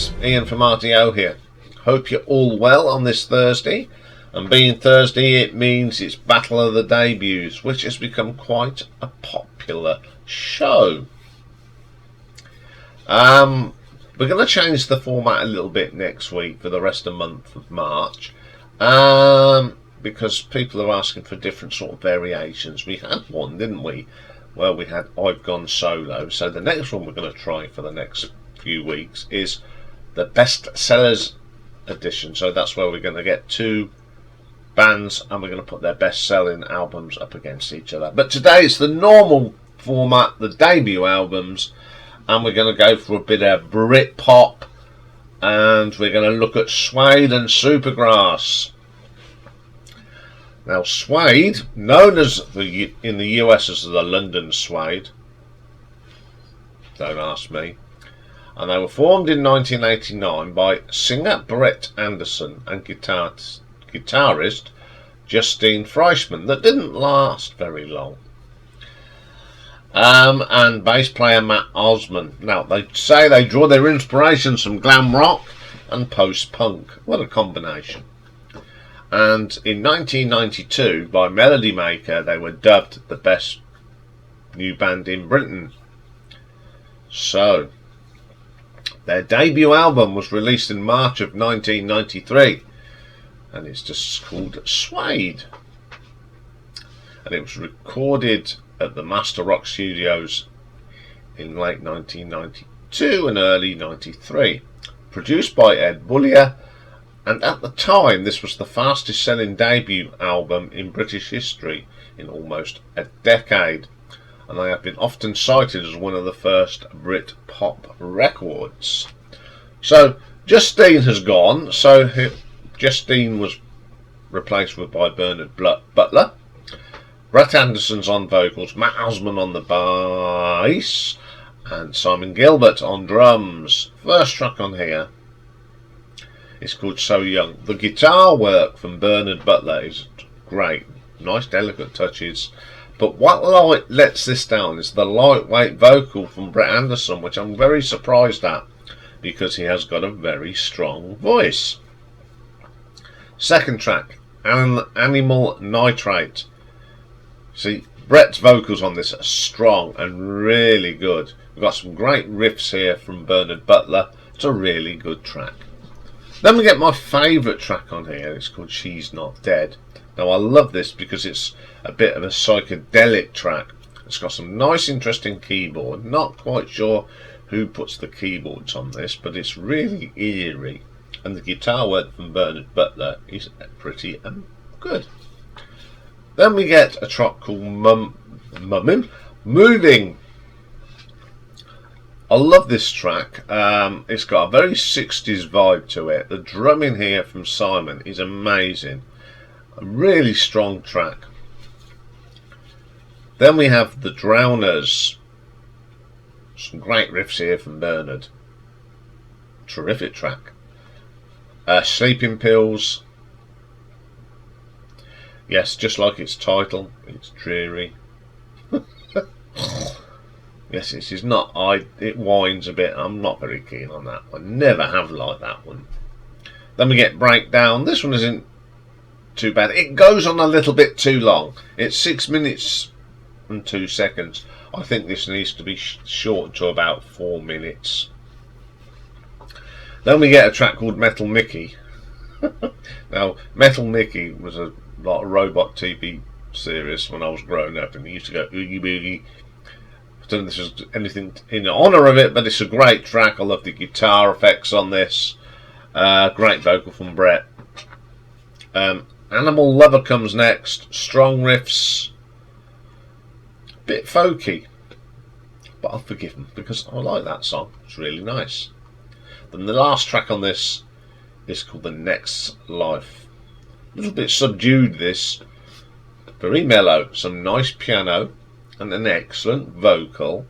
folks, Ian from RTO here. Hope you're all well on this Thursday, and being Thursday it means it's Battle of the Debuts, which has become quite a popular show. We're going to change the format a little bit next week for the rest of the month of March, because people are asking for different sort of variations. We had one, didn't we, where we had I've Gone Solo. So the next one we're going to try for the next few weeks is the Best Sellers edition. So that's where we're going to get two bands and we're going to put their best selling albums up against each other. But today it's the normal format, the debut albums, and we're going to go for a bit of Britpop, and we're going to look at Suede and Supergrass. Now Suede, known as in the US as the London Suede, don't ask me, and they were formed in 1989 by singer Brett Anderson and guitarist Justine Fleischman. That didn't last very long. And bass player Matt Osman. Now they say they draw their inspirations from glam rock and post-punk. What a combination. And in 1992 by Melody Maker they were dubbed the best new band in Britain. So their debut album was released in March of 1993 and it's just called Suede, and it was recorded at the Master Rock Studios in late 1992 and early 93. Produced by Ed Bullier, and at the time this was the fastest selling debut album in British history in almost a decade, and they have been often cited as one of the first Brit pop records. So Justine has gone, so Justine was replaced by Bernard Butler. Brett Anderson's on vocals, Matt Osman on the bass, and Simon Gilbert on drums. First track on here is called So Young. The guitar work from Bernard Butler is great, nice delicate touches, but what lets this down is the lightweight vocal from Brett Anderson, which I'm very surprised at because he has got a very strong voice. Second track, Animal Nitrate. See, Brett's vocals on this are strong and really good. We've got some great riffs here from Bernard Butler. It's a really good track. Then we get my favourite track on here. It's called She's Not Dead. Now I love this because it's a bit of a psychedelic track. It's got some nice interesting keyboard. Not quite sure who puts the keyboards on this, but it's really eerie. And the guitar work from Bernard Butler is pretty good. Then we get a track called Moving. I love this track. It's got a very 60s vibe to it. The drumming here from Simon is amazing. A really strong track. Then we have The Drowners. Some great riffs here from Bernard. Terrific track. Sleeping Pills. Yes, just like its title, it's dreary. Yes, it is not. It whines a bit. I'm not very keen on that one. Never have liked that one. Then we get Breakdown. This one isn't too bad. It goes on a little bit too long. It's 6 minutes and 2 seconds. I think this needs to be shortened to about 4 minutes. Then we get a track called Metal Mickey. Now, Metal Mickey was a robot TV series when I was growing up, and he used to go Oogie Boogie. I don't know if this is anything in honour of it, but it's a great track. I love the guitar effects on this. Great vocal from Brett. Animal Lover comes next. Strong riffs. Bit folky, but I'll forgive him because I like that song. It's really nice. Then the last track on this is called The Next Life. A little bit subdued, this. Very mellow. Some nice piano and an excellent vocal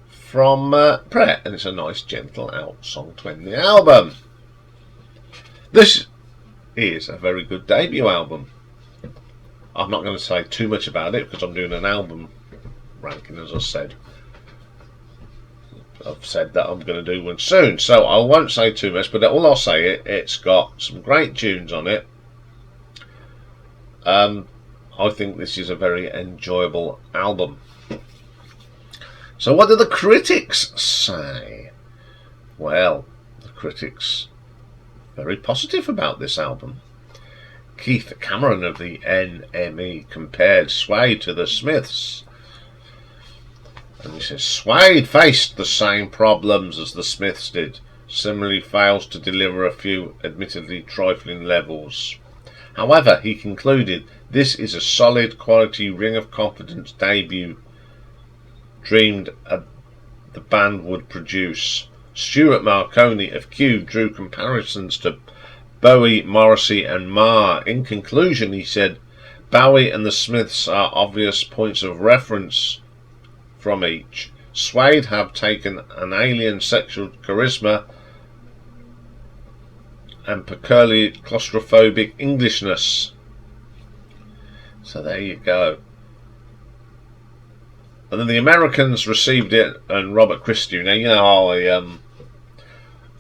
from Brett, and it's a nice gentle out song to end the album. This is a very good debut album. I'm not going to say too much about it because I'm doing an album ranking, as I said. I've said that I'm going to do one soon, so I won't say too much, but all I'll say it's got some great tunes on it. I think this is a very enjoyable album. So what do the critics say? Well, the critics are very positive about this album. Keith Cameron of the NME compared Suede to the Smiths. And he says, Suede faced the same problems as the Smiths did. Similarly fails to deliver a few admittedly trifling levels. However, he concluded, this is a solid quality Ring of Confidence debut dreamed the band would produce. Stuart Marconi of Q drew comparisons to Bowie, Morrissey and Marr. In conclusion, he said, Bowie and the Smiths are obvious points of reference from each. Suede have taken an alien sexual charisma and peculiar claustrophobic Englishness. So there you go. And then the Americans received it, and Robert Christie. Now, you know how I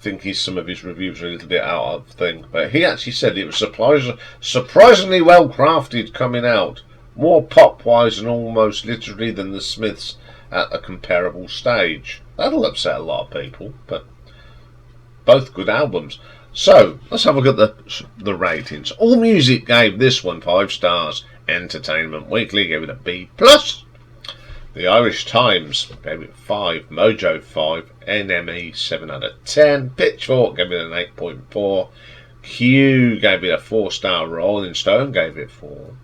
think some of his reviews are a little bit out of thing, but he actually said it was surprisingly well crafted coming out, more pop-wise and almost literally than the Smiths at a comparable stage. That'll upset a lot of people, but both good albums. So let's have a look at the ratings. AllMusic gave this one 5 stars. Entertainment Weekly gave it a B+. The Irish Times gave it 5, Mojo 5, NME 7 out of 10, Pitchfork gave it an 8.4, Q gave it a 4-star, Rolling Stone gave it 4,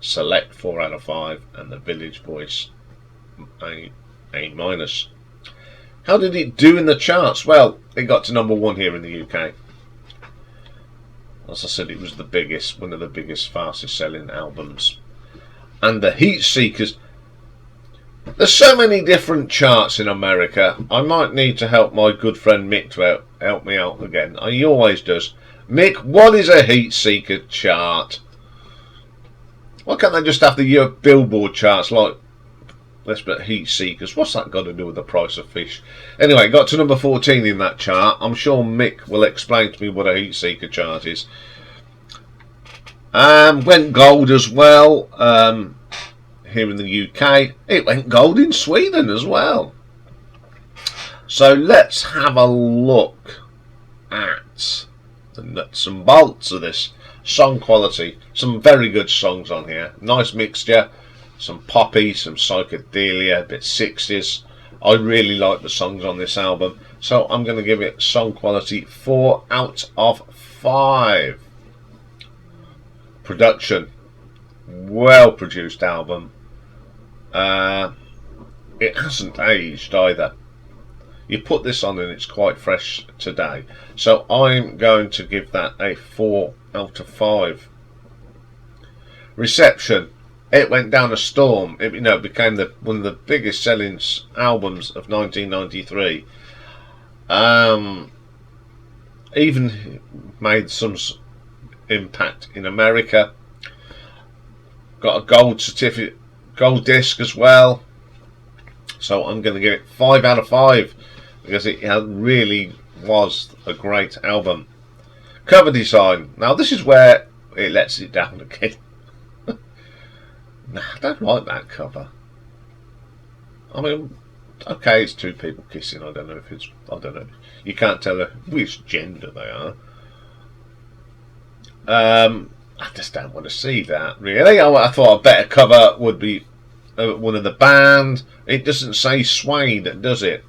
Select 4 out of 5, and The Village Voice A-. How did it do in the charts? Well, it got to number 1 here in the UK. As I said, it was the biggest, one of the biggest, fastest selling albums. And the Heat Seekers. There's so many different charts in America. I might need to help my good friend Mick to help me out again. He always does. Mick, what is a Heat Seeker chart? Why can't they just have the Billboard charts like this, but Heat Seekers? What's that got to do with the price of fish? Anyway, got to number 14 in that chart. I'm sure Mick will explain to me what a Heat Seeker chart is. Went gold as well. Here in the UK, it went gold in Sweden as well. So let's have a look at the nuts and bolts of this song quality. Some very good songs on here, nice mixture, some poppy, some psychedelia, a bit 60s. I really like the songs on this album, so I'm going to give it song quality 4 out of 5. Production, well produced album. It hasn't aged either. You put this on and it's quite fresh today, so I'm going to give that a 4 out of 5. Reception, it went down a storm. It became one of the biggest selling albums of 1993. Even made some impact in America. Got a gold certificate, gold disc as well. So I'm going to give it 5 out of 5 because it really was a great album. Cover design. Now this is where it lets it down again. Nah, I don't like that cover. I mean, okay, it's 2 people kissing. I don't know. You can't tell which gender they are. I just don't want to see that, really. I thought a better cover would be one of the band. It doesn't say Suede, does it?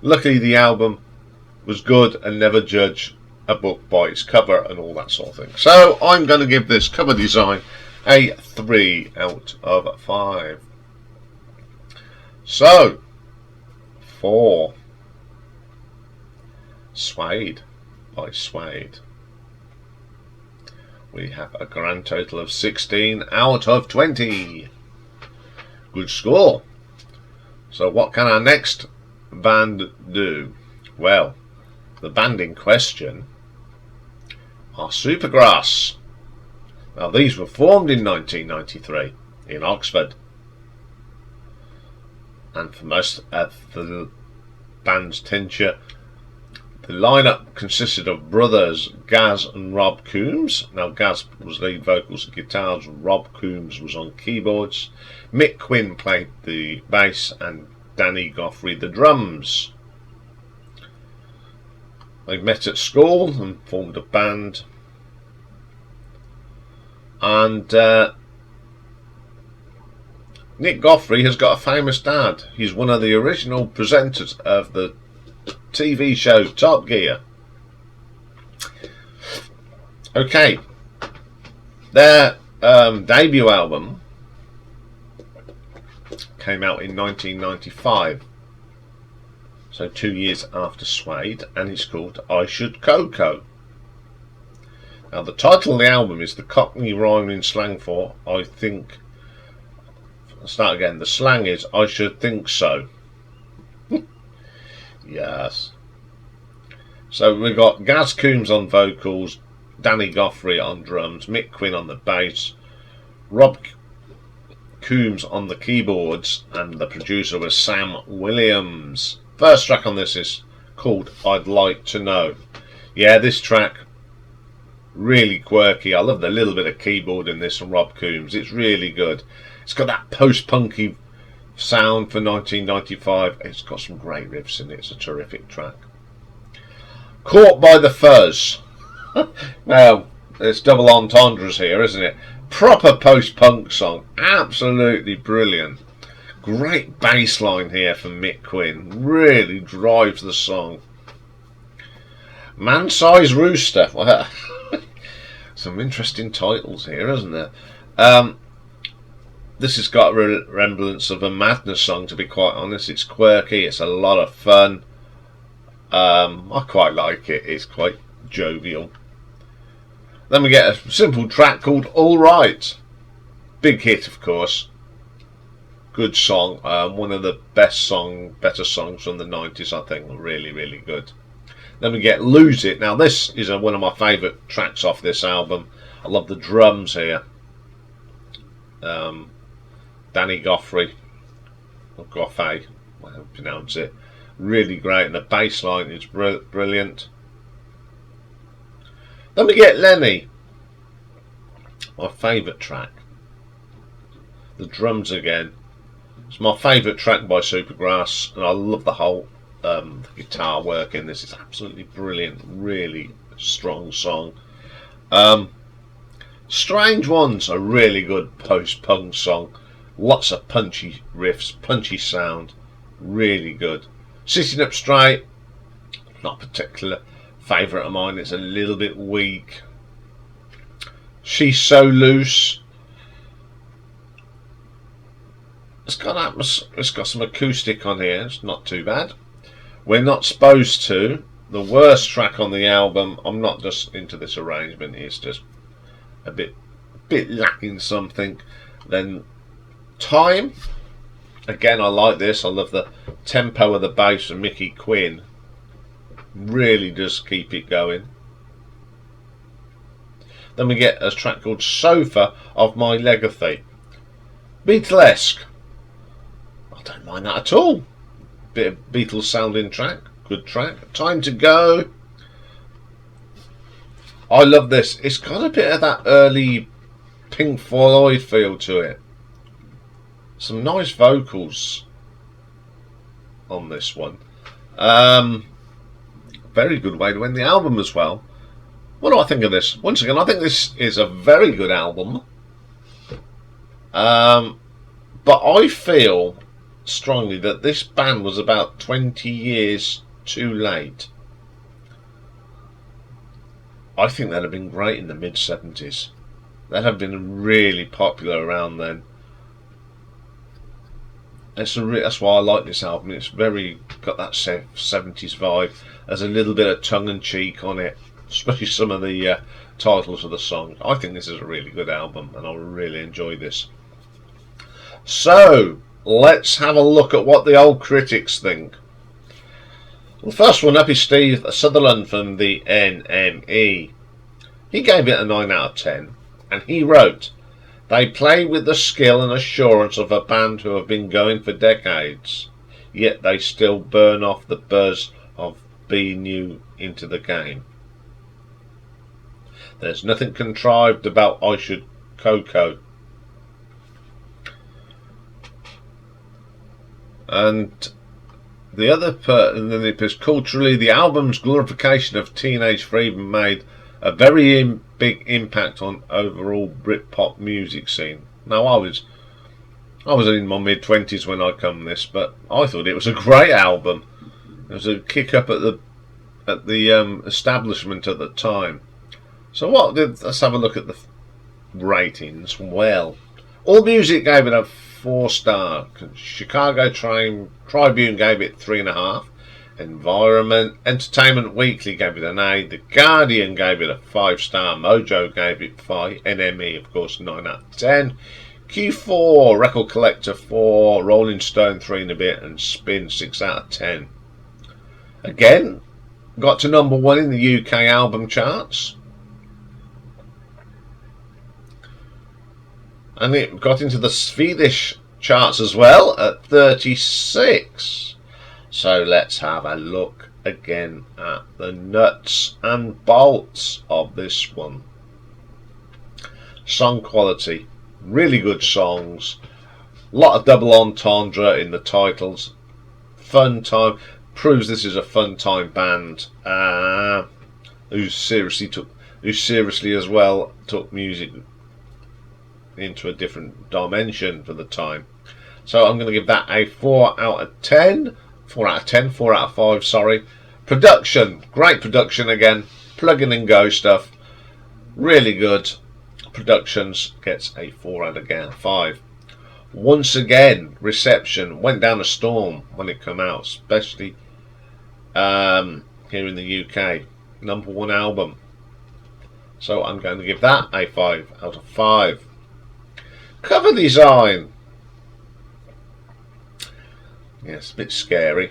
Luckily the album was good, and never judge a book by its cover and all that sort of thing. So I'm going to give this cover design a 3 out of 5. So for Suede by Suede, we have a grand total of 16 out of 20. Good score. So what can our next band do? Well, the band in question are Supergrass. Now these were formed in 1993 in Oxford, and for most of band's tincture. The lineup consisted of brothers Gaz and Rob Coombs. Now Gaz was lead vocals and guitars, Rob Coombs was on keyboards, Mick Quinn played the bass, and Danny Goffrey the drums. They met at school and formed a band, and Nick Goffrey has got a famous dad. He's one of the original presenters of the TV show Top Gear. Okay, their debut album came out in 1995, so 2 years after Suede, and it's called I Should Coco. Now the title of the album is the Cockney rhyming slang for I think. I'll start again. The slang is I should think so. Yes. So we've got Gaz Coombs on vocals, Danny Goffrey on drums, Mick Quinn on the bass, Rob Coombs on the keyboards, and the producer was Sam Williams. First track on this is called I'd Like to Know. Yeah, this track, really quirky. I love the little bit of keyboard in this from Rob Coombs. It's really good. It's got that post-punky sound for 1995. It's got some great riffs in it. It's a terrific track. Caught by the Fuzz. Now, it's double entendres here, isn't it? Proper post-punk song. Absolutely brilliant. Great bass line here from Mick Quinn. Really drives the song. Mansize Rooster. Well, some interesting titles here, isn't there? This has got a remembrance of a Madness song, to be quite honest. It's quirky, it's a lot of fun. I quite like it, it's quite jovial. Then we get a simple track called All Right. Big hit, of course. Good song. One of the better songs from the 90s, I think. Really, really good. Then we get Lose It. Now this is one of my favourite tracks off this album. I love the drums here. Danny Goffrey, or Goffey, I don't pronounce it. Really great, and the bass line is brilliant. Then we get Lenny, my favourite track. The drums again. It's my favourite track by Supergrass, and I love the whole guitar work in this. It's absolutely brilliant, really strong song. Strange Ones, a really good post-punk song. Lots of punchy riffs, punchy sound, really good. Sitting Up Straight, not a particular favourite of mine, it's a little bit weak. She's So Loose, it's got some acoustic on here, it's not too bad. We're Not Supposed To, the worst track on the album. I'm not just into this arrangement, it's just a bit lacking something. Then Time, again I like this. I love the tempo of the bass and Mickey Quinn. Really does keep it going. Then we get a track called Sofa of My Lethargy. Beatlesque. I don't mind that at all. Bit of Beatles sounding track. Good track. Time to Go. I love this. It's got a bit of that early Pink Floyd feel to it. Some nice vocals on this one. Very good way to end the album as well. What do I think of this? Once again, I think this is a very good album. But I feel strongly that this band was about 20 years too late. I think they'd have been great in the mid-70s. They'd have been really popular around then. That's why I like this album. It's very got that 70s vibe. There's a little bit of tongue-in-cheek on it, especially some of the titles of the song. I think this is a really good album, and I really enjoy this. So let's have a look at what the old critics think. Well, first one up is Steve Sutherland from the NME. He gave it a 9 out of 10, and he wrote, "They play with the skill and assurance of a band who have been going for decades. yet they still burn off the buzz of being new into the game. There's nothing contrived about I Should Coco. And the other pertinent is culturally, the album's glorification of teenage freedom made a very big impact on overall Britpop music scene. Now, I was in my mid-20s when I come this, but I thought it was a great album. It was a kick up at the establishment at the time. So let's have a look at the ratings. Well, AllMusic gave it a 4-star. Chicago Tribune gave it 3.5. Entertainment Weekly gave it an A. The Guardian gave it a 5-star. Mojo gave it 5. NME, of course, 9 out of 10. Q4 Record Collector 4. Rolling Stone 3 and a bit, and Spin 6 out of 10. Again, got to number 1 in the UK album charts. And it got into the Swedish charts as well at 36. So let's have a look again at the nuts and bolts of this one. Song quality. Really good songs. A lot of double entendre in the titles. Fun time. Proves this is a fun time band. Who seriously as well took music into a different dimension for the time. So I'm going to give that a 4 out of 10. 4 out of 10, 4 out of 5, sorry. Production, great production again. Plug in and go stuff. Really good. Productions gets a 4 out of 5. Once again, reception went down a storm when it came out, especially here in the UK. Number 1 album. So I'm going to give that a 5 out of 5. Cover design. Yes, a bit scary.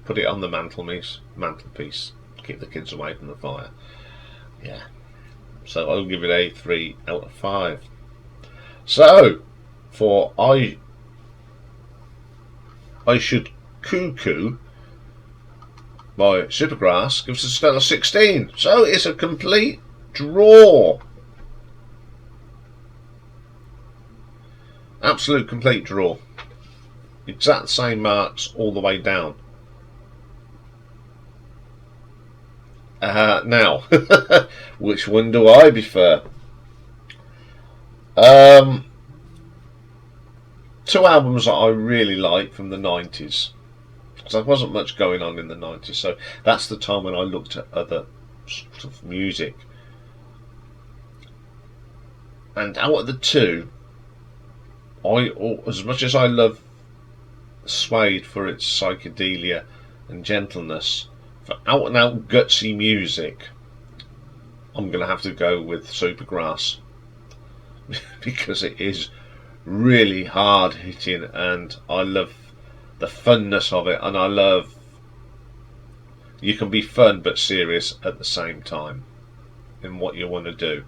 Put it on the mantelpiece. Keep the kids away from the fire. Yeah. So I'll give it a 3 out of 5. So for I Should Coco by Supergrass gives us a stellar 16. So it's a complete draw. Absolute complete draw. Exact same marks all the way down. Now, which one do I prefer? 2 albums that I really like from the 90s. Because there wasn't much going on in the 90s, so that's the time when I looked at other sort of music. And out of the 2, as much as I love Suede for its psychedelia and gentleness, for out and out gutsy music, I'm going to have to go with Supergrass. Because it is really hard hitting, and I love the funness of it, and I love you can be fun but serious at the same time in what you want to do.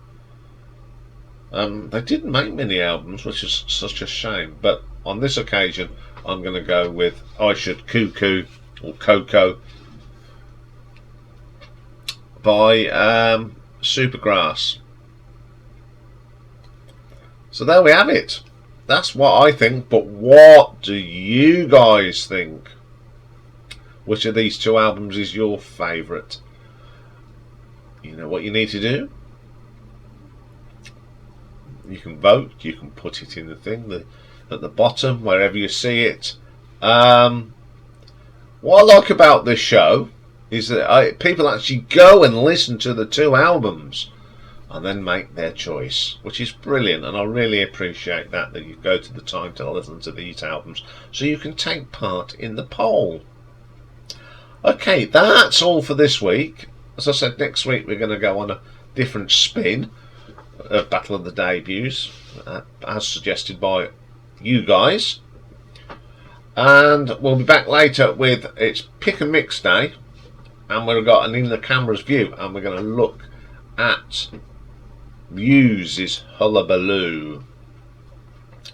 They didn't make many albums, which is such a shame, but on this occasion I'm going to go with I Should Coco or Coco by Supergrass. So there we have it. That's what I think, but what do you guys think? Which of these 2 albums is your favourite? You know what you need to do? You can vote, you can put it in the thing at the bottom, wherever you see it. What I like about this show is that people actually go and listen to the 2 albums and then make their choice, which is brilliant, and I really appreciate that you go to the time to listen to these albums so you can take part in the poll. Okay, that's all for this week. As I said, next week we're going to go on a different spin of Battle of the Debuts, as suggested by you guys, and we'll be back later with its pick and mix day, and we've got an in the cameras view, and we're going to look at Muse's Hullabaloo.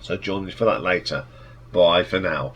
So join me for that later. Bye for now.